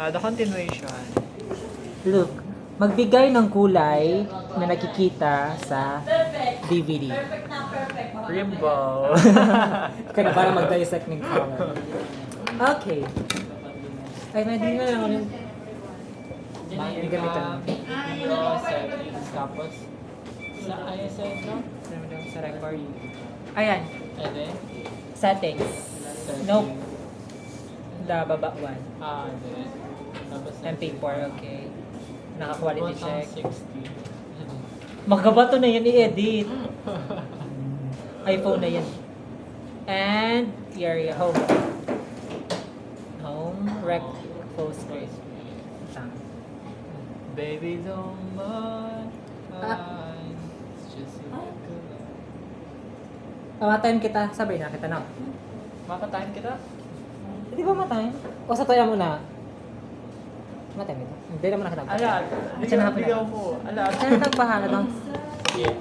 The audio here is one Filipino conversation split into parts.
The continuation. Look, magbigay ng kulay na nakikita sa DVD. Rainbow. Ikaw na para mag-dissect ng color. Okay. Ay, hindi na lang ulit. Hindi gamitan mo. Tapos, sa ISN, no? Sa record. Ayan. And then, Settings. Nope. The baba one. and then, tapos, MP4, okay. Naka-quality check. 160. Magkabato na yan i-edit. iPhone na yan. And your home. Home, rec, full screen. Tama. Baby, don't mind. Ah. It's just like Matayin kita. Sabay na kita na. Makatayin kita? Hindi ba matayin? O sa toya muna. Matayin kita. Hindi naman nakita. Ala, Atsa na hapon ligaw na. mo. Ala, Atsa na nagbahala doon.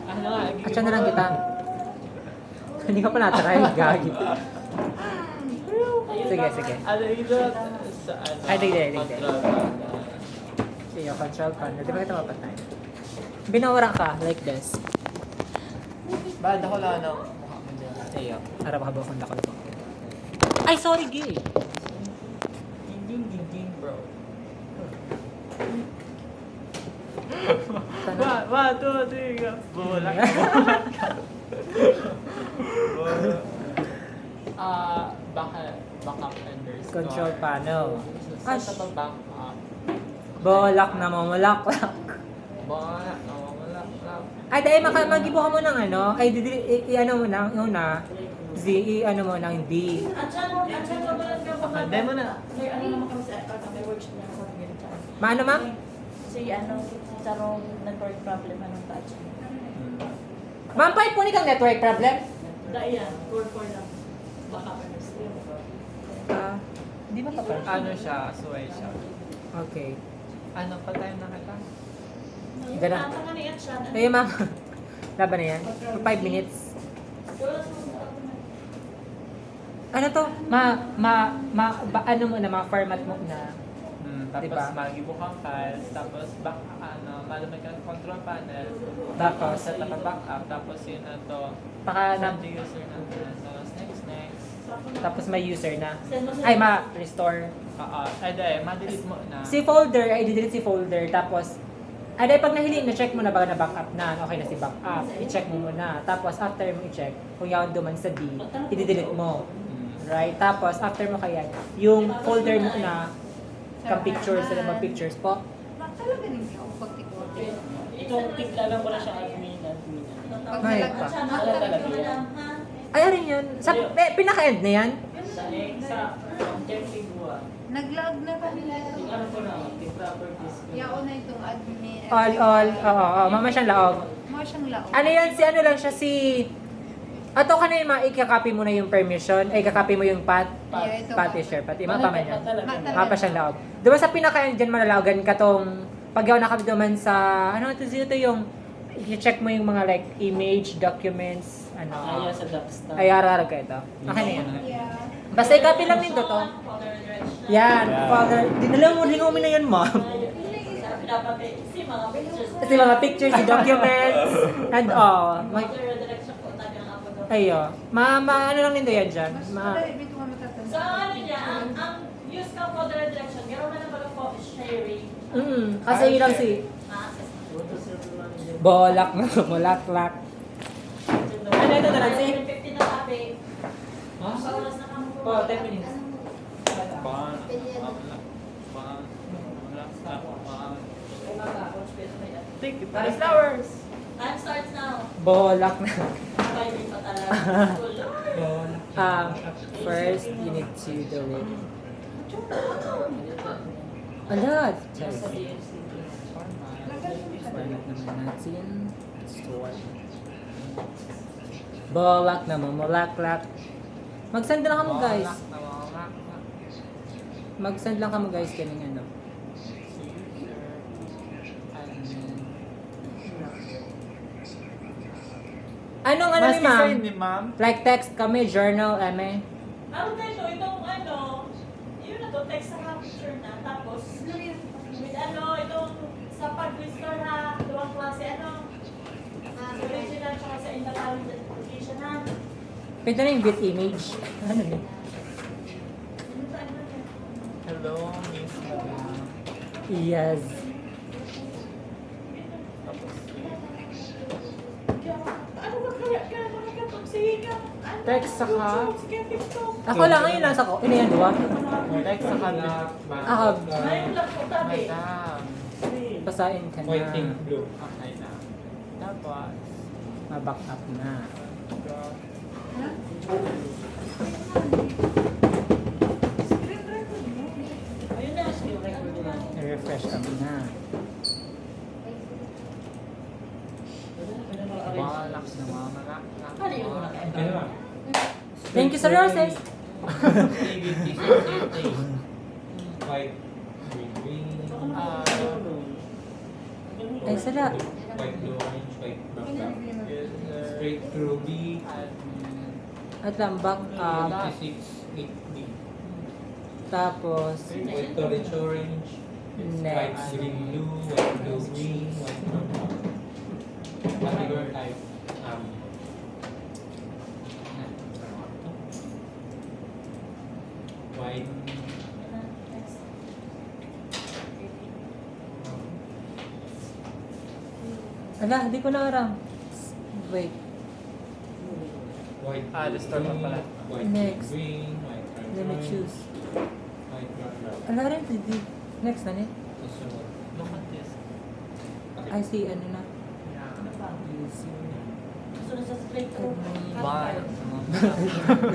ano nga, Atsa na lang kita. Hindi ka pa natry. Gagi. Sige, sige. Ano ito? Sa ano? Ay, hindi. Control. Sige, control panel. Di ba kita mapatay? Binawara ka like this. Bad ako lang ng mukha mo dyan. Iyo. Harap habang kung ako ito. Ay, sorry, gay. Ding, bro. Sana. 1, 2, 3, go. Bulak. Backup and restore. Control panel. Saan ka ba backup? Bolak na mamulaklak. Wala. Ay, dahil magibuha mo ng ano, ay, i-ano mo ng una, i-ano mo ng D. Okay, demo na. Maano, ma'am? Si sarong network problem anong touch. Ma'am, pa po ni kang network problem? Dayan, for lang. Baka pa Di ba pa pa? Ano siya? Suway siya. Okay. Ano pa tayo nakita? Ganun. Ayun, ma'am. Laban na yan. For 5 minutes. Ano to? Ano mo na, ma-format mo na. Tapos Diba? mag-ibukang files, tapos malamig ang control panel, Tapos? set up a backup, tapos yun na to, Baka send the user na tapos next. Tapos may user na. Ay, ma-restore. Ay di, ma-delete mo na. Si folder, ay i-delete si folder. Tapos, ay pag nahili, na-check mo na ba na backup na, okay na si backup, i-check mo muna. Tapos after mo i-check, kung yaon duman sa D, i-delete mo. Right? Tapos after mo kaya, yung folder mo na, kang pictures, sila mag pictures po. Talaga rin ako pag-tikot. Itong tigla lang ko na siya admin. Ay, pa. Wala talaga yan. Ay, arin yun. Sa, pinaka-end na yan? Sa objective one. Nag-log na kami. Ano ko na, yung properties ko. Yao na itong admin. Oo, mama siyang laog. Mga siyang laog. Ano yan, si ano lang siya, si... Ato ka na yung ikakopy mo na yung permission, ay ikakopy mo yung pati share, pati mapa man yan. Mapa siyang laog. Diba sa pinaka-end dyan malalaogan ka tong... Pag yaw nakapit naman sa... Ano ito yung... I-check mo yung mga like image, documents, ano. Ayaw sa Dapstar. Ay, araw ka ito. Okay na yan. Yeah. Basta i-copy lang nito to. Yan, father. Dinala mo na yan, ma'am. Dapat si mga pictures. Kasi mga pictures, documents, and all. Direction ko, tagang ako doon. Ayo. Ano lang nito yan dyan? Dali, may tuwa matatanda. Sa ano niya, ang use ka for the direction, meron na ng mga po sharing. Kasi yun lang si... Ma-access mo. Bolak na, bulaklak. Ano ito na lang si... 15 na sabi. Sa oras na kamo po. 10 minutes. Paris flowers! Time starts now. Bolak na. Bye, pa talaga. First, you need to do it. Ala, format naman natin. Store. Bolak na mamulaklak. Mag-send lang kamo guys. Mag-send lang kamo guys kaning ano. Anong ano ni ma'am? ni ma'am? Like text kami, journal, eme. Ano na ito? Itong ano, yun na to, text sa picture na, tapos Sa pag-restore ha, dalawang klase ano? Sa original tsaka sa intervalent identification ha. Pwede na yung bit image. Ano yun? Hello, Miss Madam. Yes. Ano ba kaya ka? Nakakatong sige ka. Text saka. Sige, TikTok. Ako lang ngayon lang sa ko. Ano yan, diba? Text sa kabila. Ngayon lang po tabi. Madam. Pasain ka na. White, pink, blue. Okay na. Tapos, Ma-back up na. Ayun na, skill record na. I-refresh up na. balak na mga Ano yung una kayo? Ano ba? Thank you sa roses. White, green, green. Ay, sala. White, blue, orange, white, brown, brown. Straight through B. At lang, back up. 56, 8B. Tapos, White, orange, orange. White, next. green, blue. White, blue, green. White, brown, brown. Category type. White. Ala, hindi ko na aram. Wait. White, restore pa pala. White, Next. green. White, brown, Let me brown. choose. White, brown, brown. Ala rin, hindi. Next na niya. Susunod. Look at this. I see, ano na. Yeah. Easy. Gusto na sa straight through. Bye.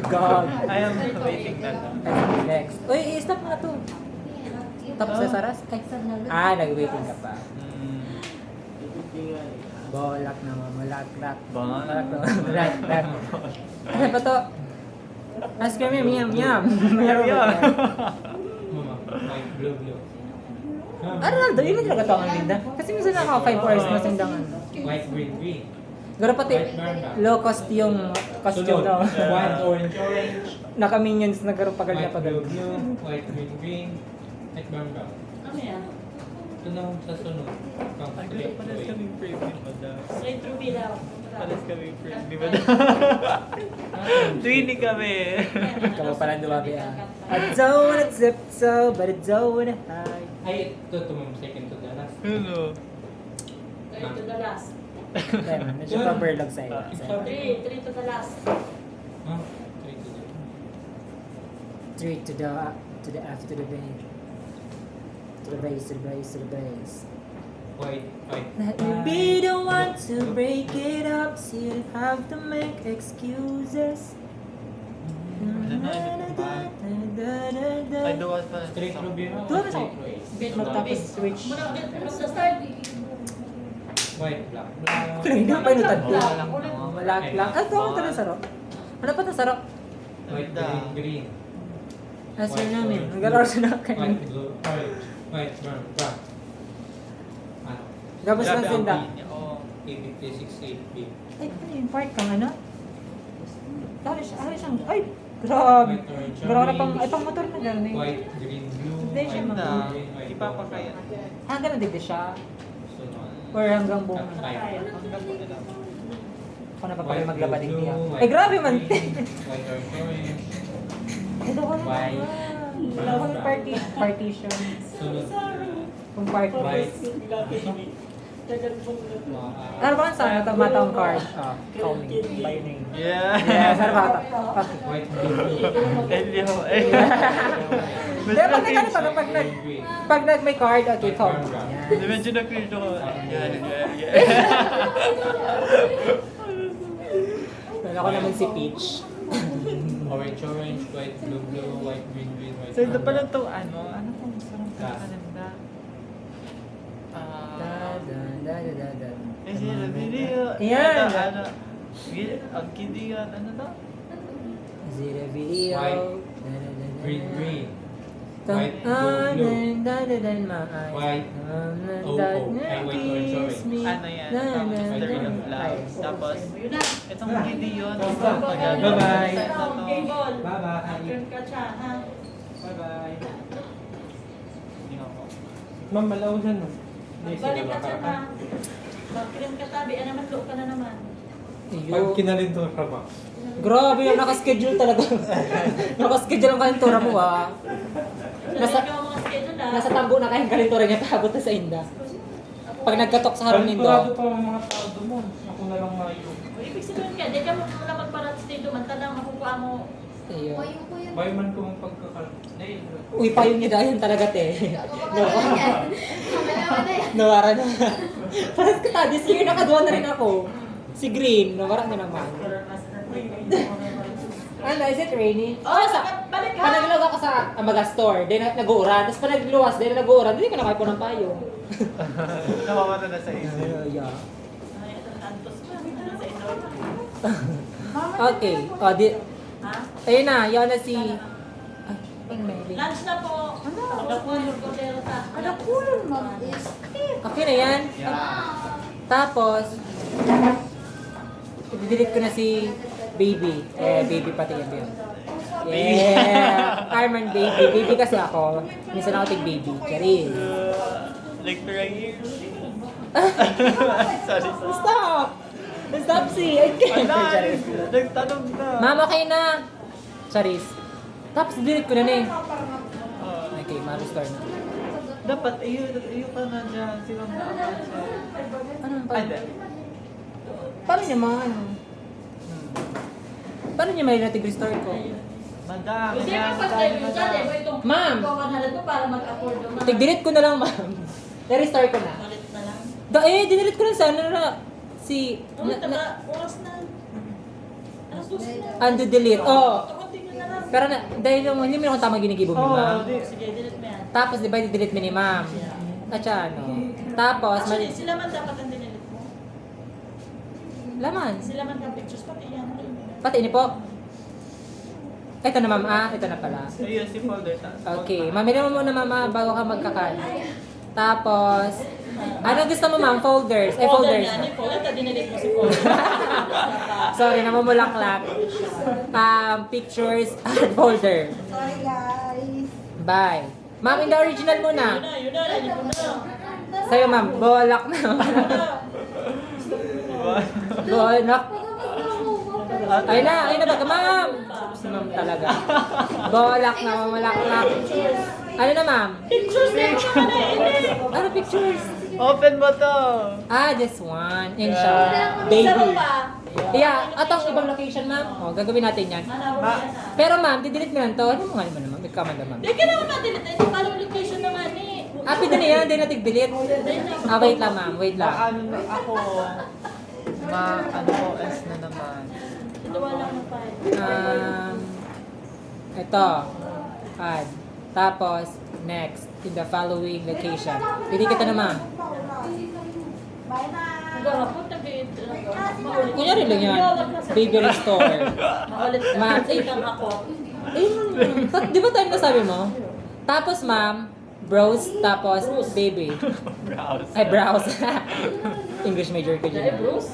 God. I am waiting na lang. Ay, next. Uy, i-stop na to. Tapos sa saras. Ay, nag-waiting ka pa. Bolak na mamalak-lak. Bolak na mamalak-lak. Ano pa to? Ice cream yum, yum, yum. Mama, white, blue, blue. Arnaldo, yun na talaga to ang linda. Kasi minsan naka 5 hours na sindangan. White, green, green. Garo pati, low cost yung costume Sunod. daw. White, orange, orange. Naka-minions na garo pagal na White, pagal. blue, blue. White, green, green. White, brown, brown. Ano yan? Ito na sa sunod. Count straight Palas away. kaming preview, madam. Straight through bilaw. Palas kaming preview, madam. Twinning kami. Ikaw pa lang dumabi ah. I don't wanna tiptoe, but I don't wanna hide. Ay, ito ma'am. Second to the last. Hello. Three to the last. Ayun, medyo pa-burlog sa iyo. Three to the last. Huh? Three to the 3 to the F to the base. To the base, to the base, to the base. White, white. Let me be the one to break it up, so you don't have to make excuses. Ay, duwas pa. Straight through beer. Tuwa ba sa- Magtapos switch. Muna ulit from the start. White, black, black. Hindi pa yung tadlo. Walang Malak lang. Ah, ito ang tanong saro. Ano pa ito saro? White, green, green. Answer namin. Ang galawar sa nakin. White, blue, orange. White, brown, brown. Ah, Gabos lang sinda. Oo. 8B. Ay, ano yung part kang ano? Ano siyang, ay, grabe. Grabe pang, ay pang motor na gano'n eh. White, green, blue. Hindi siya white, mga- blue, green, white, Ipapakaya. brown, Ah, gano'n din siya. Sunod. Or hanggang buong. Type. Ako na pa pala maglaba din niya. White, Ay, grabe man. green, white, orange, orange. Ito ko na. White. Wala akong partition. Sunod. Kung part White. Ano ba ang sana ito? Matang card. Ah, calling. By name. Yeah. Yes, ano ba ito? Okay. White, blue, blue. Hello. Eh. Hindi, pag nag-ano pa, pag may card, okay, call. Hindi, medyo na-cringe ako. Yeah. Wala ko naman si Peach. Orange, orange, white, blue, blue, white, green, green, white. So ito brown, pala brown. to ano pong sarang Gas. kalenda? Da, da, da, da, da, da. Eh, sila video. Yan. Ano? Ang kidigan. Ano to? Zero video. White. Da, da, da, da, Green, da. green. Tung- White, blue, blue. Da, da, da, my eyes. White. Da, Oh, da, oh. da, Ay, white, orange, kiss orange. me. Ano yan? Da, da, Mystery da, of da. Love. Tapos, Yun na. itong Gideon. Bye-bye. Game ball. Bye-bye. Turn ka siya, ha? Bye-bye. Hindi ako. Ma'am, malaunan mo. Balik ka dyan ha. Mag-cream ka tabi, naman look ka na naman. Iyo. Pag kinalintura ba? Grabe yung nakaschedule talaga. Nakaschedule ang kalintura mo ah. Nasa ka mga schedule ha. Nasa tambo na kayong kalintura niya paabot na sa inda. Pag nagkatok sa harong nindo. Kalinturado pa ang mga tao mo. Ako na lang mayo. O, ibig sabihin ka, di ka mo na magparat sa dito, mantanang makukuha mo. Iyo. Bayo man ko ang pagkakal. Uy, payong niya dahil talaga te. Nawara na. Parang katadis, sige nakaduwa na rin ako. Si Green, nawara na naman. Ano, is it rainy? Oh, balik Pa ha. naglog ako sa Amaga store, then nag-uuran. Tapos pa nagluwas, then nag-uuran. Hindi ko na po ng payong. Nawawala na sa isip. Yeah. Ay, ito, antos pa. Ano sa indoor? Okay. O, di... Ha? Ayun na, yun na si... Ay, ang Mary. Lunch na po. Ano? Nagkulog ko pero ta. Ano kulon mo? Okay na yan. Tapos, i-delete ko na si Baby. Baby pati yan. Yeah! Carmen Baby. Baby kasi ako. Minsan ako tig-baby. Charis. Like right here. Sorry. Stop! Stop si! I can't. Wala. Charis. Nagtanong na. Ma'am, okay na. Charis. Tapos, delete ko na eh. Oh. Okay, ma-restore na. Dapat iyo ka na dyan. Sinong naaman siya? Ano Ay, pa? di. Paano naman? Paano niya may natig-restore ko? Madam, Hindi yan ka tayo, pag-time yun dyan eh. madam. Itong Ma'am! kawanhalan mo para mag-afford yung mga... Tig-delete ko na lang, ma'am. Na-restore ko na. Palit na lang. Dinelete ko na sana na si... Oh, taba, oras na. Alas 12 na. undo delete. Oh. Continue na lang. Pero na, dahil yung hindi mo akong tama ginigibog ni Oo, ma'am. di. Sige, delete mo yan. Tapos, di ba, delete mo ni ma'am? At siya, ano? Tapos, Actually, sila man dapat ang dinelete mo. laman. Sila man ang pictures, pati yan. Pati ini po. Ito na, ma'am. Ah, ito na pala. Ayun, si folder. Okay. Mamili mo muna, mama, bago ka magkakan. Tapos, ano gusto mo, ma'am? Folders. Eh, folders. Yan, yung folder, dinelete mo si folder. Sorry, namumulaklak. Pictures at folder. Sorry guys. Bye. Ma'am, in the original muna. Yun na, hindi ko na. Sa'yo, ma'am. Bolak na. Bolak. Ay na baga, ma'am. Si ma'am talaga. Bolak na, mamulaklak. Ano na, ma'am? Pictures na yung mga na eh. Ano pictures? Open mo to. This one. Yan siya. Isa Baby. pa. Yeah, atong ibang location, ma'am. Gagawin natin yan. Manawag yan ah. Pero ma'am, didelete mo lang to. Ano mo nga naman, ma'am? May kamanda, ma'am. Hindi ka naman na-delete. Ito pala location naman eh. Pwede na yan. Hindi na tig-delete. Wait lang, ma'am. Wait lang. Ano na ako? Ano OS na naman. Ito walang na file. Ito. Add. Tapos, next. In the following location. Pili kita na, ma'am. Gahapon, nag-i- maulit. Kunyari lang yan. Baby restore. Maulit na. Ma'am, Ikang ako. Di ba tayo nasabi mo? Tapos, ma'am, browse, tapos baby. Browse. Ay, browse. English major ko Dahil dyan. Bruce?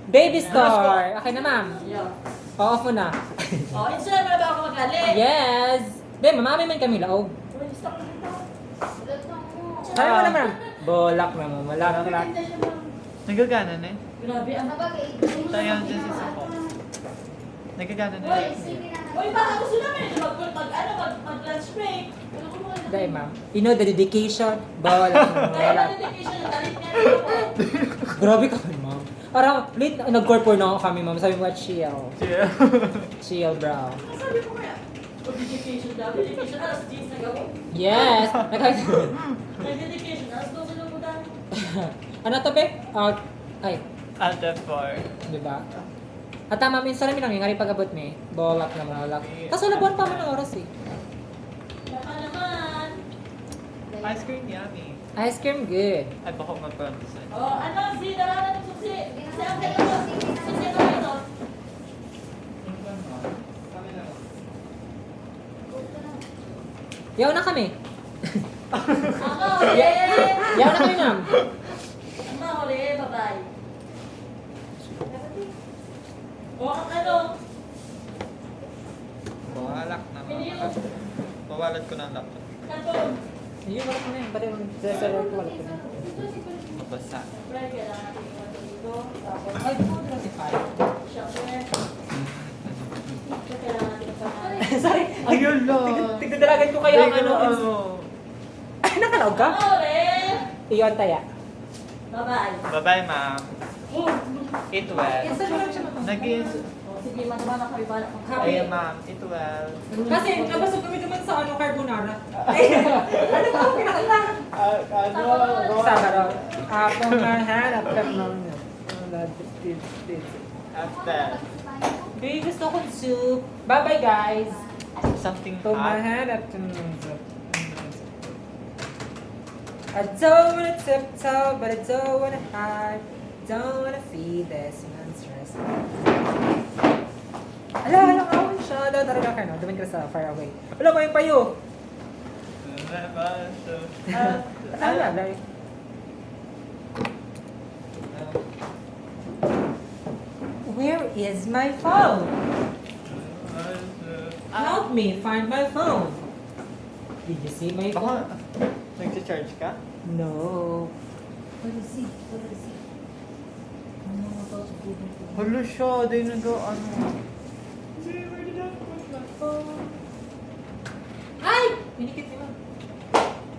Baby store. Okay na, ma'am. Yeah. Pa-off mo na. Oh, Instagram na ba ako magaling? Yes! Be, mamami man kami laog. Uy, stop na ito. Sabi mo naman. Bolak na mo. Malak. Nagagana na eh. Grabe, ang Tayo dyan sa support. Nagagana na Uy, eh. uy, baka gusto namin mag-lunch break. Dahil, ma'am. You know the dedication. Bolak na mo. Kaya Malak. dedication na talit niya rin ako. Grabe ka man, ma'am. Parang late, nag-corpore na ako kami, ma'am. Sabi mo, chill. Yeah. Chill, bro. Sabi ko kaya, dedication daw. Dedication, alas 10 na gawin. Yes! Nag-dedication, alas 12 na po dahil. Ano to, be? Ay, Alt F4. di ba? At tama, minsan namin nangyayari pag-abot me. Bolak na malak. Kaso labuan pa mo ng oras eh. Baka naman. Ice cream yummy. Ice cream, good. Ay, baka mag-promise. Oh, ano, si Darana ng susi. Si Angel ito. Susi ito ito. Yaw na kami. Ako, huli. Yaw na kami, ma'am. Ano, huli. Bye-bye. O, ang ano, Bawalak na Hindi mga. mo. Bawalat ko ng laptop. kanton. Yung wala ko na yun. Pati yung dresser ko wala ko na. Mabasa. Siyempre, kailangan natin yung ano dito. Tapos, Ay, ito ko classify. siyempre, kailangan natin yung pangalan. Sorry. Ayun lang. Tigdadalagan ko kayo ang ano. Ay, nakalaog ka? Ore! Iyon taya. Bye-bye. Bye-bye, ma'am. Eat well. Yes, sir, wala siya matang. Nag-is. Sige, madama na kayo bala. Ayun, ma'am. Eat well. Kasi nabasog kami naman sa ano, carbonara. Ay, ano ba ang pinakanta? Sabaro. Ako mahanap ka mga. After. Baby, gusto kong soup. Bye-bye, guys. Something hot. Tumahanap ka mga. I don't wanna tiptoe, but I don't wanna hide. Don't wanna feed this monstrous. Ala, awin siya. Daw talaga ka, no? Dumin ka sa far away. Wala ko yung payo. Ala, like. Where is my phone? Help me find my phone. Did you see my phone? Nag-charge ka? No. What is it? What is it? Ano mo to? Hala siya. Dahil ano. Ay! Pinikit ni Ma'am.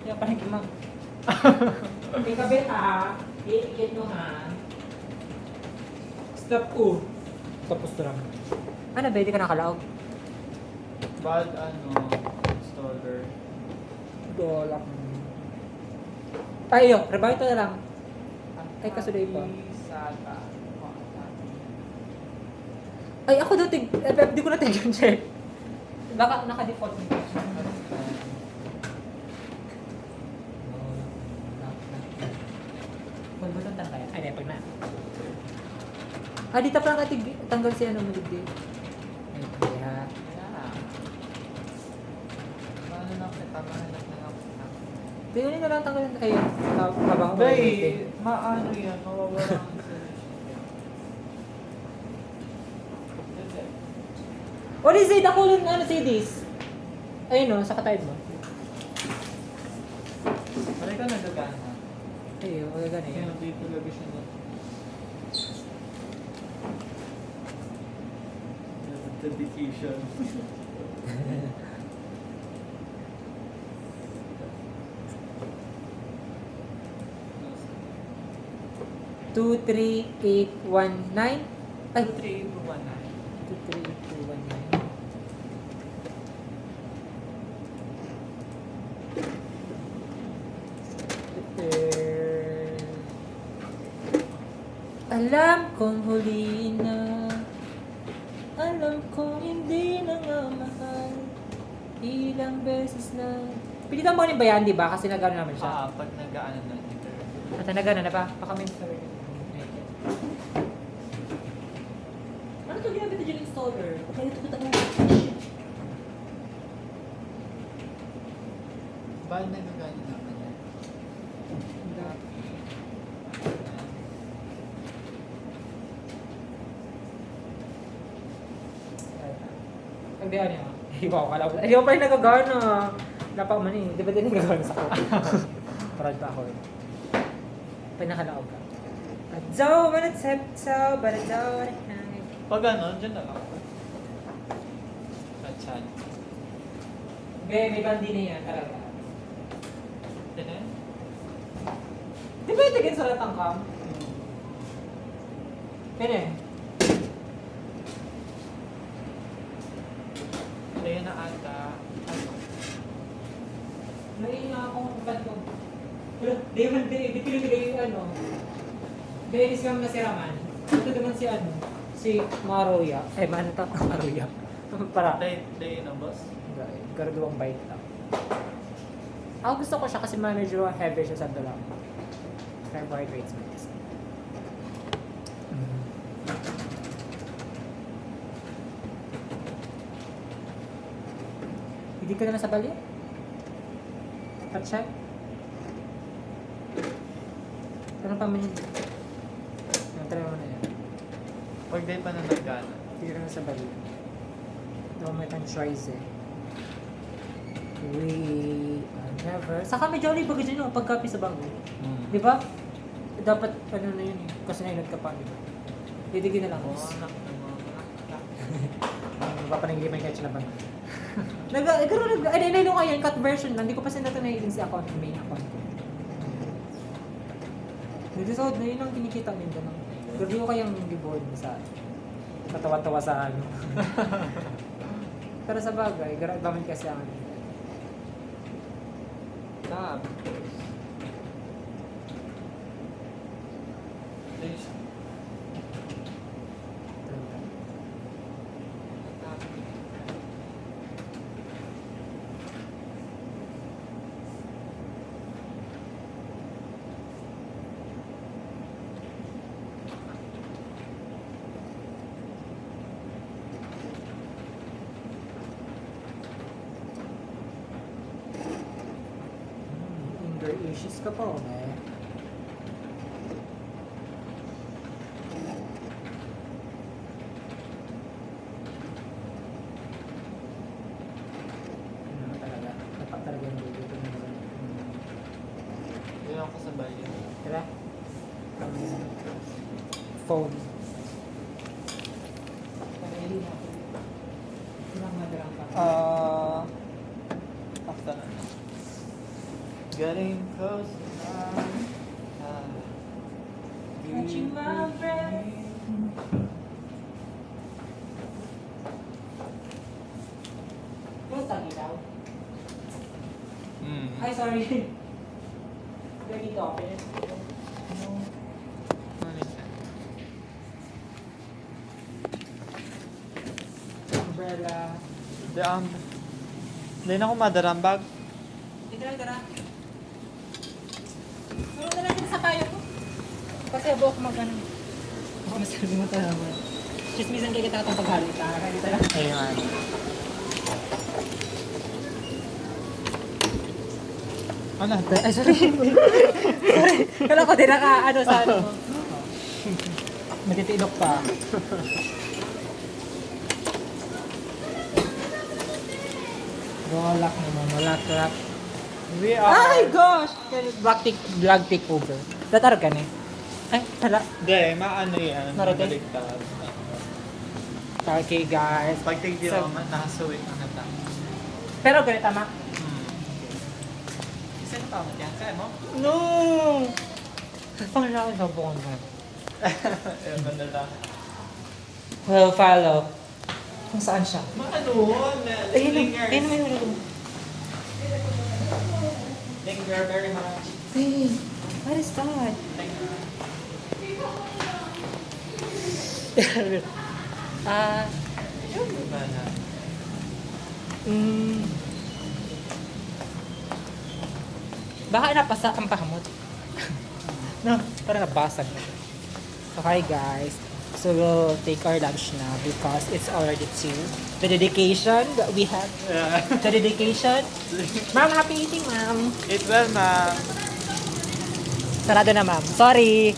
Kaya panik ni Ma'am. May kabit ha. Pinikit mo ha. Step 2. Tapos na lang. Ano ba? Hindi ka nakalaog? Bad installer. Dolak. Ay, yun. Revive na lang. Ay, kasuloy pa. Saga. Ay, ako daw di ko na tig check. Baka naka-default nito. Pagbutan kaya? Ay, pag na. Ah, dito pa lang tanggal si ano mo dito. Ay, kaya. Ano na kita? Mahanap na lang kita. Tingnan na lang tanggalin kayo. Habang Bay, maano yan? Mawawala ang solution. That's it. What is it? Ako lang ano say this? Ayun no, sa katayid mo. Balik ka nagagana. Ayun, wala ganun Kaya yun. dito talaga siya na. Dedication. Two, three, 8, 1, 9. Ay, 3, 2, 1, 9. 2, 3, 2, 1, 9. Alam kong huli na. Alam kong hindi na nga mahal. Ilang beses na. Pilitan mo rin ba yan, di ba? Kasi nagano naman siya. Pag nag-ano na dito. At nagano na ba? Baka may story. Ano to ginamit na dyan installer? Kaya ito kita kong Bakit nagagana naman yan? Hindi ano yun. Iba ko kala ko. Hindi ko pa rin nagagana. Dapat man eh. Di ba din nagagana sa ako? Parad pa ako eh. Pinakalaog ka. I don't wanna tiptoe, but I don't wanna hide. Pag ano, dyan na lang. Chan. May bandi na yan talaga. Yan eh. Di ba yung tigil sa latangkam? Yan eh. Kaya na ata. Ano? Naiina akong bato. Di man di pinibigay yung ano. Benis kami na si Raman. Ito naman si ano. Si Maruya. Eh, man ito? Maruya. Para. Day na boss? Garduwang bite lang. Ako gusto ko siya kasi medyo heavy siya sa dala. Carbohydrates mo kasi. Hindi ka na nasa bali? Check? Ano pa man yun? Try mo na yan. Pag day pa na nagana. Hindi ka na nasa bali. Ito may pang choice eh. We never... Saka may jolly bagay dyan yung pagkapi sa bago. Di ba? Dapat ano na yun eh. Kasi nainod ka pa, di ba? Titigin na lang. Papanagilipan kahit sila ba? Nag-ano ko yan, cut version lang. Hindi ko pa sila ito nailing si account, main account ko. Nag-disod na yun ang kinikita nila. Review ko kayang libon sa katawa-tawa sa ano. Pero sa bagay, gamit kasi ang Tab. Anger issues ka pa, eh. Ano talaga? Dapat talaga yung dito. Yun ako kasabay yun. Diba? Phone. After na. Getting close now. Catching my breath. Close ang ilaw. Mm. Ay, sorry. Do I need to open it? Umbrella. Hindi na ako madarambag. Tara. Puro na lang din sa kaya ko. Kasi buhok mag-ano. Baka masabi mo tayo naman. Chismisan kayo kita itong paghalita. Halita lang. Ayun. Ano? Ay, sorry. Sorry. Kala ko din ano sa ano. Matitiilok pa. Rolak naman. Rolak. We are... Ay, gosh! Vlog takeover. Tatarog ka ni? Ay, tala. Hindi, maano yan. Narete? Mabaliktad. Okay, guys. Pag tigdi So- naman, nakasuwit ang nata. Pero ganito, tama? Isa na pa mo dyan? Kaya mo? No! Pangalaki sa buwan mo. Ewan na lang. Well, follow. Kung saan siya? Maano? Ayun, may huli ko. Linger very much. Hey, what is that? Yun ba na? Baka napasa ang pahamot. No, parang nabasag na. Okay guys, so we'll take our lunch now because it's already 2. The dedication that we have. The dedication. Ma'am, happy eating, ma'am. Eat well, ma'am. Sarado na, ma'am. Sorry.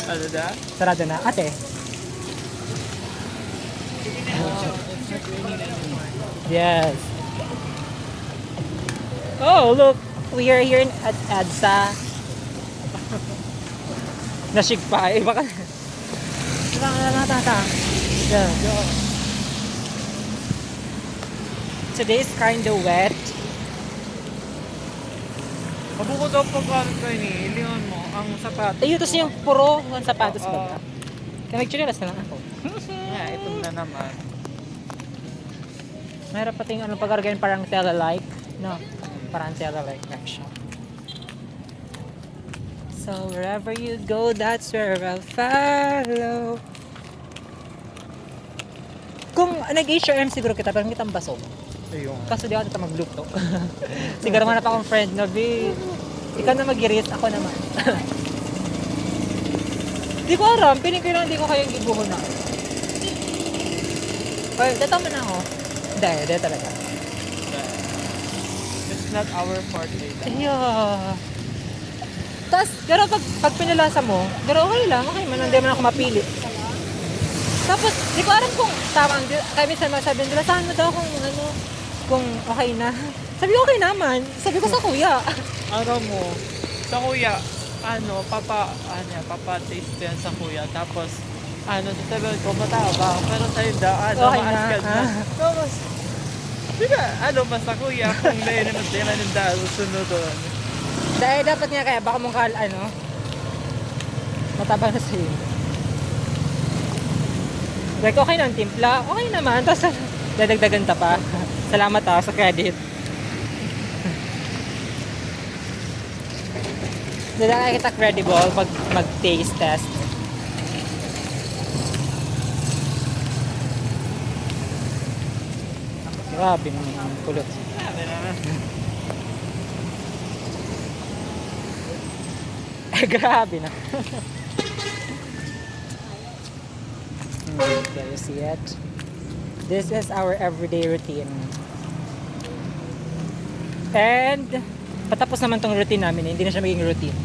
Ano da? Sarado na. Ate. Yes. Oh, look. We are here at EDSA. Nashig pa. Eh, baka... Yeah. Today is kind of wet. Mabukod daw pagkalit ko ini. Ilingon mo ang sapatos. Ayun, tapos yung puro ng sapatos ba? Kaya nag-chinilas na lang ako. Yeah, ito na naman. Meron pati yung ano pag-argain parang tele-like. No, parang tele-like na siya. So wherever you go, that's where I'll follow. Kung nag-HRM siguro kita, parang kitang basog. Ayun. Kaso di ako dito magluto. Siguro man pa akong friend na, "Be, ikaw na mag-iris, ako naman." Di ko alam, piling ko lang hindi ko kayang gibuhon na. Ay, dito man ako. Hindi talaga. It's not our forte. Yeah. Tapos, pero pag pinalasa mo, pero okay lang, okay man, hindi man ako mapili. Tapos, di ko alam kung tama, kaya minsan masabi nila, saan mo daw kung ano, kung okay na. Sabi ko, okay naman. Sabi ko sa kuya. Araw mo, sa kuya, papa-taste yan sa kuya. Tapos, sasabihin ko, mataba. Pero sa'yo Okay na, maaskal na. ah. Tapos, di ba, basta kuya, kung may naman din ng dahil, sunod doon. Dahil dapat nga kaya, baka mong mataba na sa'yo. Like, okay na ang timpla. Okay naman. Tapos, dadagdagan ta pa. Salamat sa credit. Dala kita credible pag mag-taste test. Grabe naman ang kulot. Grabe na. Can you see it? This is our everyday routine. And patapos naman tong routine namin, hindi na siya maging routine.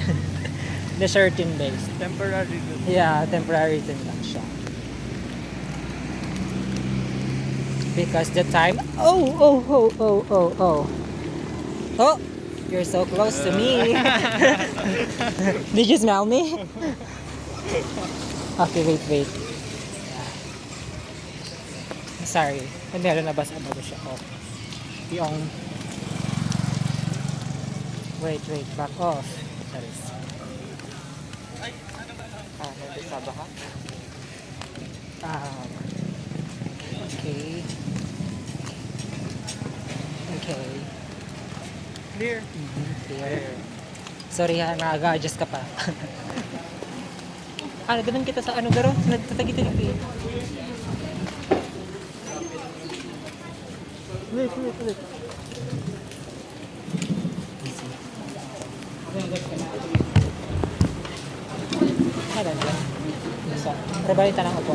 Hindi siya routine based. Temporary good. Yeah, temporary din lang siya. Because the time... Oh! You're so close to me. Did you smell me? Okay, wait. Sorry. Meron na ba sa ano siya? Oh. Yung... Wait, back off. Sorry. Nabisaba ka? Okay. Clear. Clear. Sorry ha, nag-adjust ka pa. Ganun kita sa garo? Nagtatagit-tagit eh. Wait. Halan dyan. So, trabalita lang ako.